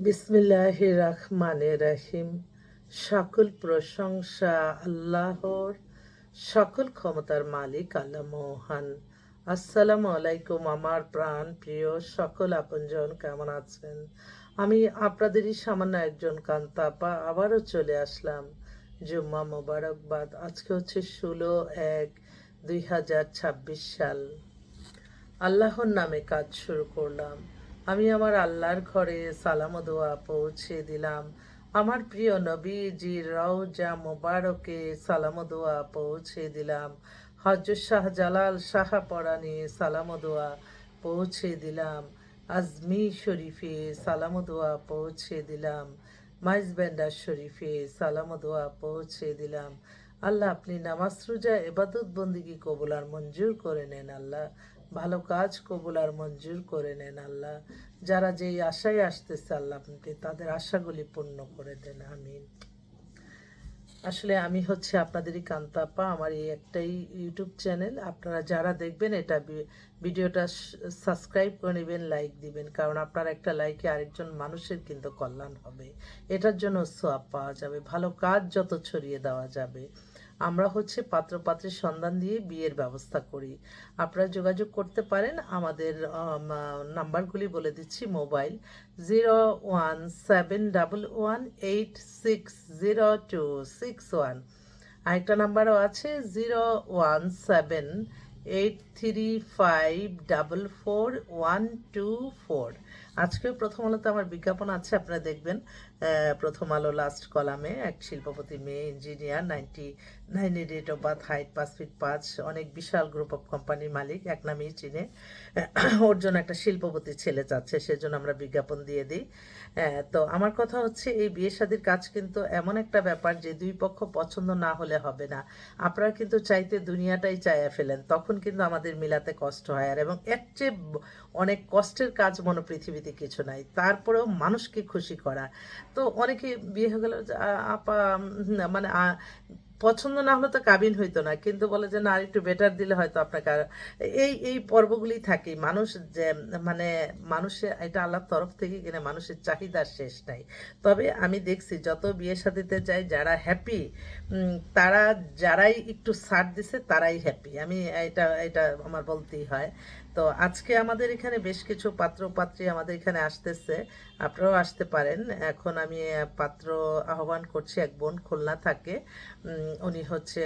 বিসমিল্লাহির রহমানির রহিম। সকল প্রশংসা আল্লাহর, সকল ক্ষমতার মালিক আল্লাহ মহান। আসসালামু আলাইকুম আমার প্রাণ প্রিয় সকল আপনজন, কেমন আছেন? আমি আপনাদেরই সামান্য একজন কান্তাপা আবারও চলে আসলাম। জুম্মা মোবারকবাদ। আজকে হচ্ছে 16/1/2026 সাল। আল্লাহর নামে কাজ শুরু করলাম। আমি আমার আল্লাহর ঘরে সালাম ও দোয়া পৌঁছে দিলাম। আমার প্রিয় নবীজির রওজা মোবারকে সালাম ও দোয়া পৌঁছে দিলাম। হযরত শাহজালাল শাহপরাণে সালাম ও দোয়া পৌঁছে দিলাম। আজমি শরীফে সালাম ও দোয়া পৌঁছে দিলাম। মাইজবেন্ডার শরীফে সালাম ও দোয়া পৌঁছে দিলাম। আল্লাহ, আপনি নামাজ রোজা ইবাদত বন্দিগি কবুল আর মঞ্জুর করে নেন। আল্লাহ, ভালো কাজ কবুল আর মঞ্জুর করে নেন। আল্লাহ, যারা যেই আশায় আসতেছে আল্লাহ, আপনি তাদের আশাগুলি পূর্ণ করে দেন। আমিন। আসলে আমি হচ্ছে আপনাদেরই কান্তাপা। আমার এই একটাই ইউটিউব চ্যানেল। আপনারা যারা দেখবেন এটা ভিডিওটা সাবস্ক্রাইব করে নেবেন, লাইক দিবেন, কারণ আপনার একটা লাইকে আরেকজন মানুষের কিন্তু কল্যাণ হবে। এটার জন্য সোয়াব পাওয়া যাবে, ভালো কাজ যত ছড়িয়ে দেওয়া যাবে। আমরা হচ্ছে পাত্রপাত্রের সন্ধান দিয়ে বিয়ের ব্যবস্থা করি। আপনারা যোগাযোগ করতে পারেন। আমাদের নাম্বারগুলি বলে দিচ্ছি। মোবাইল 01711860261। আরেকটা নাম্বারও আছে 01783544124। আজকেও প্রথম আলোতে আমার বিজ্ঞাপন আছে, আপনারা দেখবেন। প্রথম আলো লাস্ট কলামে এক শিল্পপতি মেয়ে, engineer, 99 date of birth, height 5 feet 5, অনেক বিশাল গ্রুপ অফ কোম্পানির মালিক, এক নামেই চিনে। ওর জন্য একটা শিল্পপতি ছেলে চাচ্ছে, সেজন্য আমরা বিজ্ঞাপন দিয়ে দিই। তো আমার কথা হচ্ছে, এই বিয়ে শাদীর কাজ কিন্তু এমন একটা ব্যাপার যে দুই পক্ষ পছন্দ না হলে হবে না। আপনারা কিন্তু চাইতে দুনিয়াটাই চাইয়া ফেলেন, তখন কিন্তু আমাদের মিলাতে কষ্ট হয়। আর এবং এর চেয়ে অনেক কষ্টের কাজ মনে পৃথিবীতে কিছু নাই। তারপরেও মানুষকে খুশি করা। তো অনেকে বিয়ে হয়ে গেল যে, আপা মানে পছন্দ না হলে তো কাবিন হইতো না, কিন্তু বলে যে না, আর একটু বেটার দিলে হয়তো আপনাকে এই এই পর্বগুলি থাকে। মানুষ যে মানে মানুষের এটা আল্লাহর তরফ থেকে কিনা, মানুষের চাহিদার শেষ নাই। তবে আমি দেখছি যত বিয়ে শাদিতে যাই, যারা হ্যাপি, তারা যারাই একটু ছাড় দিছে তারাই হ্যাপি। আমি এটা এটা আমার বলতেই হয়। তো আজকে আমাদের এখানে বেশ কিছু পাত্র পাত্রী আমাদের এখানে আসতেছে, আপনারাও আসতে পারেন। এখন আমি পাত্র আহ্বান করছি। এক বোন খুলনা থাকে। উনি হচ্ছে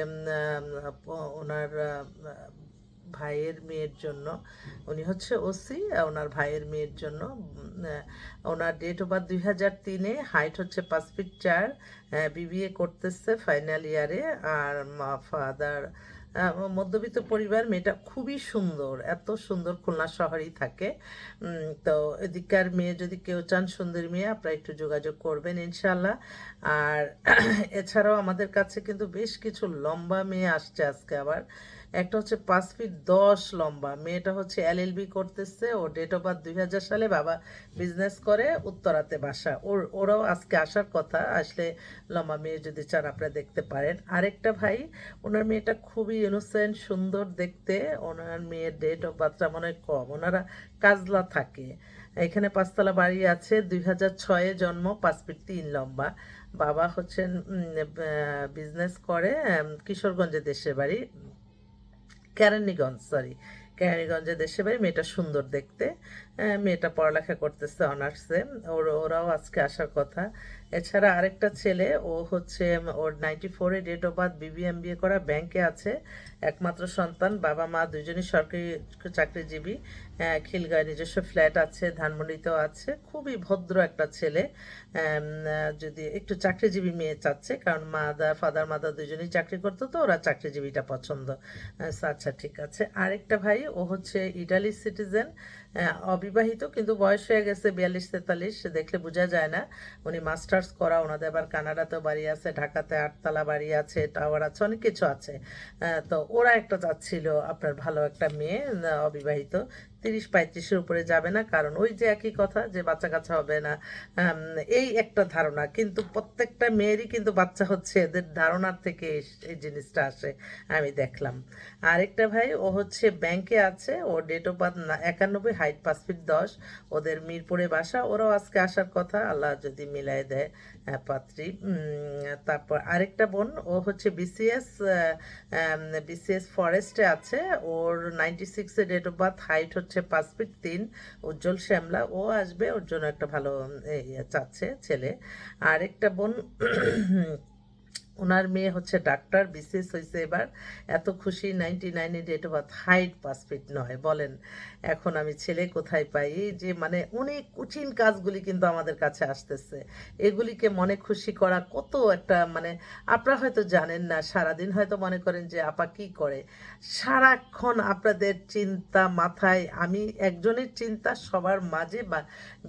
ওনার ভাইয়ের মেয়ের জন্য, উনি হচ্ছে ওসি, ওনার ভাইয়ের মেয়ের জন্য। ওনার ডেট অফ বার্থ 2003-এ, হাইট হচ্ছে 5 ফিট 4, বিবিএ করতেছে ফাইনাল ইয়ারে। আর ফাদার মধ্যবিত্ত পরিবার। মেয়েটা খুবই সুন্দর, এত সুন্দর, খুলনা শহরেই থাকে। তো এদিককার মেয়ে যদি কেউ চান, সুন্দরী মেয়ে, আপনারা একটু যোগাযোগ করবেন ইনশাল্লাহ। আর এছাড়াও আমাদের কাছে কিন্তু বেশ কিছু লম্বা মেয়ে আসছে আজকে আবার। একটা হচ্ছে 5 ফিট 10 লম্বা, মেয়েটা হচ্ছে এলএলবি করতেছে। ও ডেট অফ বার্থ 2000 সালে, বাবা বিজনেস করে, উত্তরাতে বাসা। ওরাও আজকে আসার কথা। আসলে লম্বা মেয়ে যদি চান আপনারা দেখতে পারেন। আরেকটা ভাই, ওনার মেয়েটা খুবই ইনোসেন্ট, সুন্দর দেখতে। ওনার মেয়ের ডেট অফ বার্থটা মনে হয় কম, ওনারা কাজলা থাকে। এখানে 5 তলা বাড়ি আছে, 2006-এ জন্ম, 5 ফিট 3 লম্বা। বাবা হচ্ছেন বিজনেস করে, কিশোরগঞ্জে দেশের বাড়ি, কেরানীগঞ্জ, সরি, কেরানীগঞ্জে দেশে বাড়ি। মেয়েটা সুন্দর দেখতে। মেয়েটা পড়ালেখা করতেছে অনার্সে। ওরাও আজকে আসার কথা। এছাড়া আরেকটা ছেলে, ও হচ্ছে ওর 94-এ ডেট অফ বার্থ, বিবিএমবিএ করা, ব্যাংকে আছে, একমাত্র সন্তান, বাবা মা দুজনই সরকারি চাকরিজীবী। খিলগাঁয়ে নিজস্ব ফ্ল্যাট আছে, ধানমন্ডিতেও আছে। খুবই ভদ্র একটা ছেলে। যদি একটু চাকরিজীবী মেয়ে চাচ্ছে, কারণ ফাদার মাদার দুজনেই চাকরি করতো, তো ওরা চাকরিজীবীটা পছন্দ। আচ্ছা, ঠিক আছে। আরেকটা ভাই, ও হচ্ছে ইটালি সিটিজেন, অবিবাহিত, কিন্তু বয়স হয়ে গেছে 42-43, দেখলে বোঝা যায় না। উনি মাস্টার্স করা। ওনাদের আবার কানাডাতেও বাড়ি আছে, ঢাকাতে 8 তলা বাড়ি আছে, টাওয়ার আছে, অনেক কিছু আছে। তো ওরা একটা চাচ্ছিল আপনার ভালো একটা মেয়ে, অবিবাহিত, 30-35-এর উপরে যাবে না, কারণ ওই যে একই কথা যে বাচ্চা কাচ্চা হবে না, আম, এই একটা ধারণা, কিন্তু প্রত্যেকটা মেয়েরই কিন্তু বাচ্চা হচ্ছে, এদের ধারণার থেকে এই জিনিসটা আসে, আমি দেখলাম। আরেকটা ভাই ও হচ্ছে ব্যাংকে আছে, ও date of birth 91, height 5 feet 10, ওদের মিরপুরে বাসা, ওরাও আজকে আসার কথা, আল্লাহ যদি মিলাই দেয় পাত্রী। তারপর আরেকটা বোন, ও হচ্ছে বিসিএস ফরেস্টে আছে, ওর 96-এ ডেট অফ বার্থ, হাইট হচ্ছে 5 ফিট 3, উজ্জ্বল শ্যামলা, ও আসবে, ওর জন্য একটা ভালো চাচ্ছে ছেলে। আরেকটা বোন ওনার মেয়ে হচ্ছে ডাক্তার, বিসিএস হয়েছে এবার, এত খুশি, 99-এ date of birth, height 5 feet 9। বলেন এখন আমি ছেলে কোথায় পাই? এই যে মানে অনেক কঠিন কাজগুলি কিন্তু আমাদের কাছে আসতেছে, এগুলিকে মনে খুশি করা কত একটা মানে, আপনারা হয়তো জানেন না, সারাদিন হয়তো মনে করেন যে আপা কি করে, সারাক্ষণ আপনাদের চিন্তা মাথায়, আমি একজনের চিন্তা সবার মাঝে বা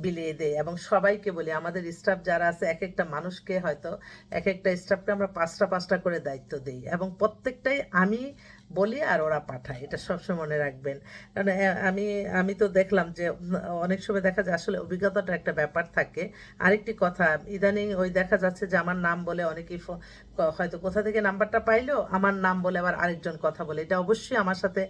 বিলিয়ে দেয়, এবং সবাইকে বলি, আমাদের স্টাফ যারা আছে, এক একটা মানুষকে হয়তো, এক একটা স্টাফকে আমরা 5টা করে দায়িত্ব দিই, এবং প্রত্যেকটাই আমি বলি আর ওরা পাঠায়, এটা সবসময় মনে রাখবেন। কারণ আমি আমি তো দেখলাম যে অনেক সময় দেখা যায় আসলে অভিজ্ঞতাটা একটা ব্যাপার থাকে। আরেকটি কথা, ইদানিং ওই দেখা যাচ্ছে যে আমার নাম বলে অনেকেই হয়তো কোথা থেকে নাম্বারটা পাইলো, আমার নাম বলে আবার আরেকজন কথা বলে, এটা অবশ্যই আমার সাথে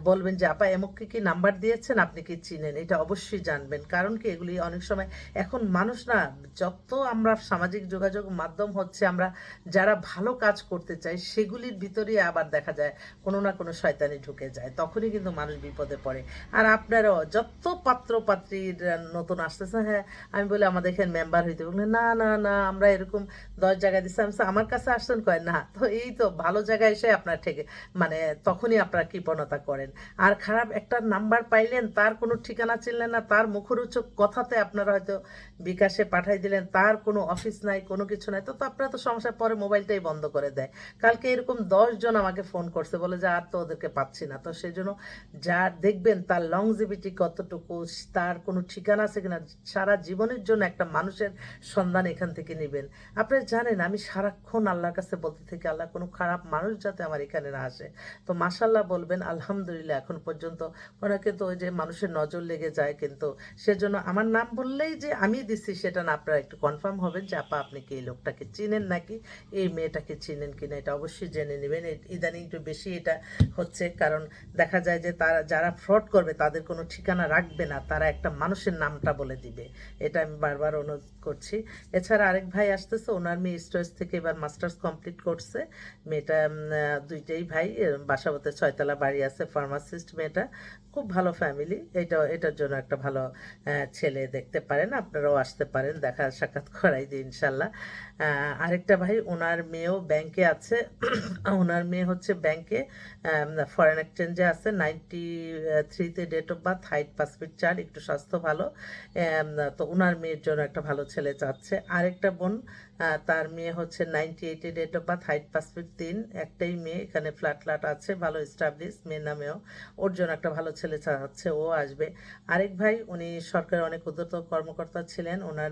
বলবেন যে আপা এমককে কি নাম্বার দিয়েছেন, আপনি কি চিনেন, এটা অবশ্যই জানবেন। কারণ কি, এগুলি অনেক সময় এখন মানুষ না, যত আমরা সামাজিক যোগাযোগ মাধ্যম হচ্ছে, আমরা যারা ভালো কাজ করতে চাই সেগুলির ভিতরেই আবার দেখা যায় কোনো না কোনো শয়তানি ঢুকে যায়, তখনই কিন্তু মানুষ বিপদে পড়ে। আর আপনারাও যত পাত্র পাত্রীর নতুন আসতেছে, হ্যাঁ আমি বলি আমাদের এখানে মেম্বার হইতে, বললে না না না আমরা এরকম 10 জায়গায় দিচ্ছি, আমি বলছি, আমার কাছে আসছেন, কয় না, তো এই তো ভালো জায়গায় এসে আপনার ঠেকে মানে তখনই আপনারা কৃপণতা করেন। আর খারাপ একটা নাম্বার পাইলেন, তার কোনো ঠিকানা চিনলেন না, তার মুখরোচক কথাতে আপনারা হয়তো বিকাশে পাঠাই দিলেন, তার কোনো অফিস নাই, কোনো কিছু নাই, তো আপনারা তো সমস্যার পরে মোবাইলটাই বন্ধ করে দেয়। কালকে এরকম 10 জন আমাকে ফোন করছে, বলে যে আর তো ওদেরকে পাচ্ছি না, তো সেই জন্য যা দেখবেন তার লংজিভিটি কতটুকু, তার কোনো ঠিকানা আছে কিনা, সারা জীবনের জন্য একটা মানুষের সন্ধান এখান থেকে নেবেন। আপনারা জানেন আমি সারাক্ষণ আল্লাহর কাছে বলতে থাকি, আল্লাহ কোনো খারাপ মানুষ যাতে আমার এখানে না আসে। তো মাশাল্লাহ বলবেন আলহামদুলিল্লাহ, এখন পর্যন্ত ওনাকে তো ওই যে মানুষের নজর লেগে যায়, কিন্তু সেজন্য আমার নাম বললেই যে আমি দিচ্ছি সেটা না, আপনারা একটু কনফার্ম হবেন যে আপা আপনি কি এই লোকটাকে চিনেন নাকি এই মেয়েটাকে চিনেন কিনা, এটা অবশ্যই জেনে নেবেন। ইদানিং একটু বেশি এটা হচ্ছে, কারণ দেখা যায় যে তারা যারা ফ্রড করবে তাদের কোনো ঠিকানা রাখবে না, তারা একটা মানুষের নামটা বলে দিবে, এটা আমি বারবার অনুরোধ করছি। এছাড়া আরেক ভাই আসতেছে, ওনার মেয়ে স্ট্রেস থেকে এবার মাস্টার্স কমপ্লিট করছে, মেয়েটা দুইটাই ভাই, বাসাবোতে 6 তলা বাড়ি আছে, ফার্মাসিস্ট মেয়েটা, খুব ভালো ফ্যামিলি, এটার জন্য একটা ভালো ছেলে দেখতে পারেন, আপনারাও আসতে পারেন, দেখা সাক্ষাৎ করাই দিই ইনশাল্লাহ। আরেকটা ভাই, ওনার মেয়েও ব্যাংকে আছে, ওনার মেয়ে হচ্ছে ব্যাংকে ফরেন এক্সচেঞ্জে আছে, 93-তে date of birth, height 5 feet 4, একটু স্বাস্থ্য ভালো। তো ওনার মেয়ের জন্য একটা ভালো ছেলে চাচ্ছে। আরেকটা বোন, তার মেয়ে হচ্ছে 98-এ date of birth, height 5 feet 3, একটাই মেয়ে, এখানে ফ্ল্যাট আছে, ভালো এস্টাবলিশ, মেয়ের নামেও, ওর জন্য একটা ভালো ছেলে চাচ্ছে, ও আসবে। আরেক ভাই, উনি সরকারের অনেক ঊর্ধ্বতন কর্মকর্তা ছিলেন, ওনার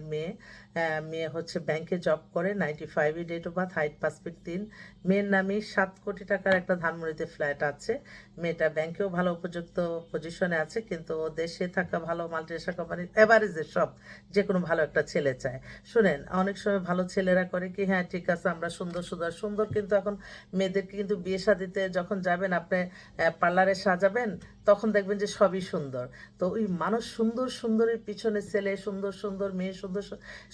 মেয়ে হচ্ছে ব্যাংকে জব করে, 95-এ date of birth, height 5 feet 3, মেয়ের নামে 7 কোটি টাকার একটা ধানমন্ডিতে ফ্ল্যাট আছে, মেয়েটা ব্যাংকেও ভালো উপযুক্ত পজিশনে আছে, কিন্তু ও দেশে থাকা ভালো মাল্টিনেশনাল কোম্পানির এভারেজের সব যে কোনো ভালো একটা ছেলে চায়। শুনেন, অনেক সময় ভালো ছেলেরা করে কি, হ্যাঁ ঠিক আছে আমরা সুন্দর সুন্দর সুন্দর, কিন্তু এখন মেয়েদেরকে কিন্তু বিয়ে শাদিতে যখন যাবেন আপনি পার্লারে সাজাবেন, তখন দেখবেন যে সবই সুন্দর। তো ওই মানুষ সুন্দর সুন্দরের পিছনে ছেলে সুন্দর সুন্দর, মেয়ে সুন্দর,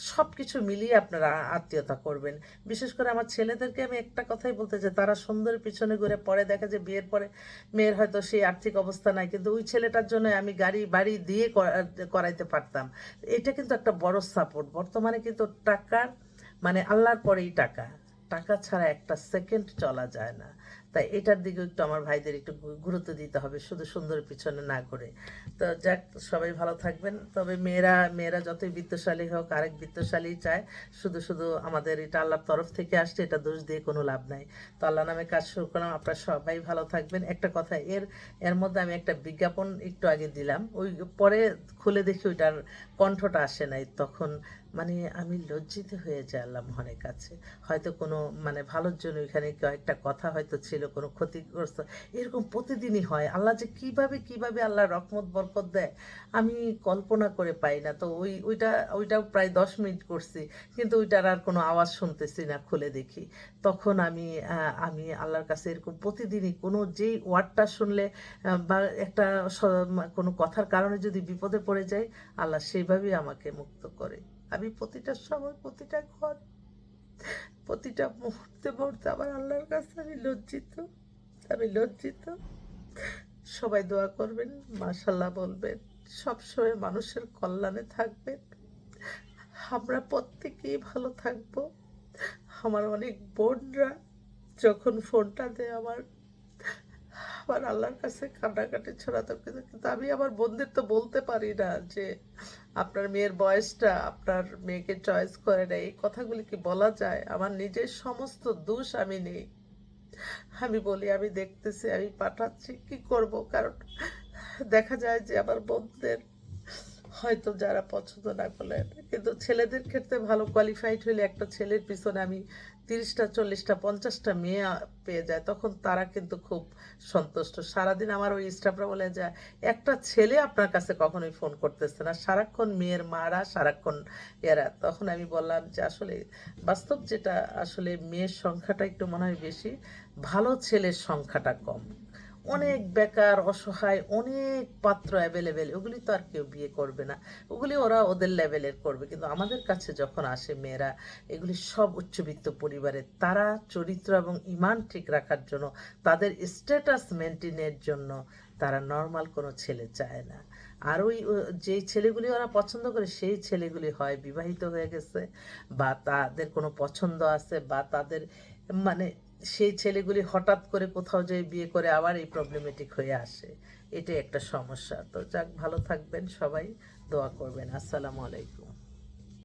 সব কিছু মিলিয়ে আপনারা আত্মীয়তা করবেন। বিশেষ করে আমার ছেলেদেরকে আমি একটা কথাই বলতে চাই, তারা সুন্দরের পিছনে ঘুরে, পরে দেখা যায় বিয়ের পরে মেয়ের হয়তো সেই আর্থিক অবস্থা নাই, কিন্তু ওই ছেলেটার জন্য আমি গাড়ি বাড়ি দিয়ে করাইতে পারতাম। এটা কিন্তু একটা বড় সাপোর্ট। বর্তমানে কিন্তু টাকার মানে আল্লাহর পরেই টাকা, টাকা ছাড়া একটা সেকেন্ড চলা যায় না। তাই এটার দিকে একটু আমার ভাইদের একটু গুরুত্ব দিতে হবে, শুধু সুন্দরের পিছনে না ঘুরে। তো যাক, সবাই ভালো থাকবেন। তবে মেয়েরা মেয়েরা যতই বিত্তশালী হোক, আরেক বিত্তশালী চায়, শুধু শুধু আমাদের এটা আল্লাহর তরফ থেকে আসছে, এটা দোষ দিয়ে কোনো লাভ নাই। তো আল্লাহ নামে কাজ শুরু করলাম, আপনারা সবাই ভালো থাকবেন। একটা কথা, এর মধ্যে আমি একটা বিজ্ঞাপন একটু আগে দিলাম, ওই পরে খুলে দেখি ওইটার কণ্ঠটা আসে নাই, তখন মানে আমি লজ্জিত হয়ে যাই আল্লাহ মহানের কাছে। হয়তো কোনো মানে ভালোর জন্য ওইখানে কয়েকটা কথা হয়তো ছিল, কোনো ক্ষতিগ্রস্ত এরকম প্রতিদিনই হয়। আল্লাহ যে কিভাবে আল্লাহ রহমত বরকত দেয় আমি কল্পনা করে পাই না। তো ওইটাও প্রায় ১০ মিনিট করছি। কিন্তু ওইটার আর কোনো আওয়াজ শুনতেছি না, খুলে দেখি। তখন আমি আল্লাহর কাছে এরকম প্রতিদিনই কোনো যেই ওয়ার্ডটা শুনলে বা একটা স কোনো কথার কারণে যদি বিপদে পড়ে যাই, আল্লাহ সেইভাবেই আমাকে মুক্ত করে। আমি প্রতিটা সময়, প্রতিটা ক্ষণ, প্রতিটা মুহূর্তে আমার আল্লাহর কাছে আমি লজ্জিত। সবাই দোয়া করবেন, মাশাআল্লাহ বলবেন। সবসময় মানুষের কল্যাণে থাকবেন। আমরা প্রত্যেকেই ভালো থাকবো। আমার অনেক বোনরা যখন ফোনটা দেয় আমার আল্লাহর কাছে কান্নাকাটি ছাড়া তো কিছু, কিন্তু আমি আমার বোনদের তো বলতে পারি না যে আপনার মেয়ের বয়সটা আপনার মেয়েকে চয়েস করে না, এই কথাগুলি কি বলা যায়? আমার নিজের সমস্ত দোষ আমি নেই। আমি বলি আমি দেখতেছি, আমি পাঠাচ্ছি, কি করব? কারণ দেখা যায় যে আমার বোনদের হয়তো যারা পছন্দ না করলে, কিন্তু ছেলেদের ক্ষেত্রে ভালো কোয়ালিফাইড হলে একটা ছেলের পিছনে আমি ৩০টা ৪০টা ৫০টা মেয়ে পেয়ে যায়, তখন তারা কিন্তু খুব সন্তুষ্ট। সারাদিন আমার ওই স্টাফরা বলে যায় একটা ছেলে আপনার কাছে কখনোই ফোন করতেছে না, সারাক্ষণ মেয়ের মারা, সারাক্ষণ এরা। তখন আমি বললাম যে আসলে বাস্তব যেটা, আসলে মেয়ের সংখ্যাটা একটু মনে হয় বেশি, ভালো ছেলের সংখ্যাটা কম। অনেক বেকার অসহায় অনেক পাত্র অ্যাভেলেবেল, ওগুলি তো আর কেউ বিয়ে করবে না, ওগুলি ওরা ওদের লেভেলের করবে। কিন্তু আমাদের কাছে যখন আসে মেয়েরা, এগুলি সব উচ্চবিত্ত পরিবারের, তারা চরিত্র এবং ইমান ঠিক রাখার জন্য, তাদের স্ট্যাটাস মেনটেনের জন্য তারা নর্মাল কোনো ছেলে চায় না। আর যেই ছেলেগুলি ওরা পছন্দ করে সেই ছেলেগুলি হয় বিবাহিত হয়ে গেছে, বা তাদের কোনো পছন্দ আছে, বা তাদের মানে সেই ছেলেগুলি হঠাৎ করে কোথাও যেয়ে বিয়ে করে আবার এই প্রবলেমেটিক হয়ে আসে। এটাই একটা সমস্যা। তো যাক, ভালো থাকবেন সবাই, দোয়া করবেন। আসসালামু আলাইকুম।